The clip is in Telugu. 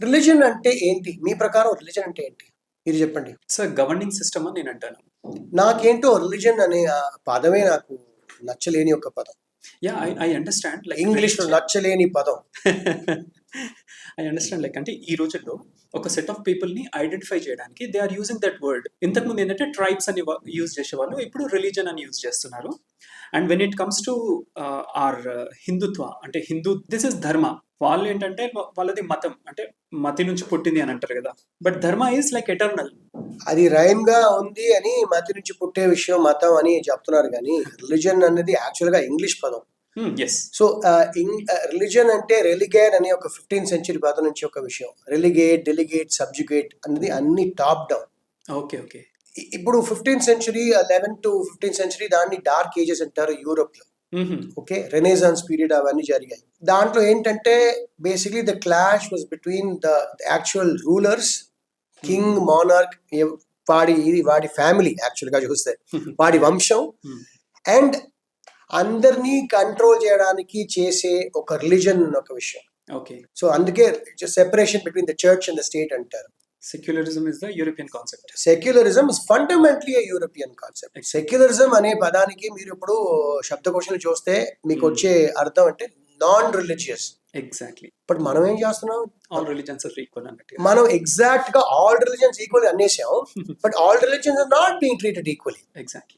రిలిజన్ అంటే ఏంటి? మీ ప్రకారం రిలిజన్ అంటే ఏంటి? మీరు చెప్పండి. ఇట్స్ గవర్నింగ్ సిస్టమ్ అని నేను అంటాను. నాకేంటో రిలిజన్ అనే ఆ పదమే నాకు నచ్చలేని ఒక పదం. యా ఐ అండర్స్టాండ్ లైక్ ఇంగ్లీష్‌లో నచ్చలేని పదం. ఐ అండర్స్టాండ్ లైక్ అంటే ఈ రోజుల్లో ఒక సెట్ ఆఫ్ పీపుల్ని ఐడెంటిఫై చేయడానికి they are using that word. ఇంతకుముందు ఏంటంటే ట్రైబ్స్ అని యూజ్ చేసేవాళ్ళు, ఇప్పుడు రిలీజన్ అని యూజ్ చేస్తున్నారు. And when it comes to or Hindutva అంటే దిస్ ఇస్ ధర్మ. వాళ్ళు ఏంటంటే వాళ్ళది మతం అంటే మతి నుంచి పుట్టింది అని అంటారు కదా, బట్ ధర్మ ఈజ్ లైక్ ఎటర్నల్. అది రైమ్‌గా ఉంది అని మతి నుంచి పుట్టే విషయం మతం అని చెప్తున్నారు గానీ, రిలిజన్ అనేది యాక్చువల్‌గా ఇంగ్లీష్ పదం. ఎస్. సో, రిలిజన్ అంటే రెలిగేర్ అనే ఒక 15th సెంచరీ పదం నుంచి ఒక విషయం. రెలిగేట్, డెలిగేట్, సబ్జుగేట్ అనేది అన్ని టాప్ డౌన్. Okay okay. ఇప్పుడు 15th century 11 to 15th century దాన్ని డార్క్ ఏజెస్ అంటారు యూరోప్‌లో. ఓకే. రెనేసాన్స్ పీరియడ్ అవన్నీ జరిగాయి. దాంట్లో ఏంటంటే basically the clash was between the actual rulers, king, monarch, వాడి ఫ్యామిలీ యాక్చువల్‌గా చూస్తే వాడి వంశం అండ్ అందరినీ కంట్రోల్ చేయడానికి చేసే ఒక రిలిజన్ ఒక విషయం. ఓకే. సో అందుకే separation between the church and the state అంటారు. Secularism is the European concept. Secularism is fundamentally a European concept. Secularism అనే పదానికి మీరు ఇప్పుడు శబ్దకోశంలో చూస్తే మీకు వచ్చే అర్థం అంటే నాన్ రిలీజియస్. ఎగ్జాక్ట్లీ. బట్ మనం ఏం చేస్తున్నాం? ఆల్ రిలీజన్స్ ఆర్ ఈక్వల్ అన్నట్టు. మనం ఎగ్జాక్ట్ గా ఆల్ రిలీజన్స్ ఈక్వల్ అనేసాం. But all religions are not being treated equally. Exactly.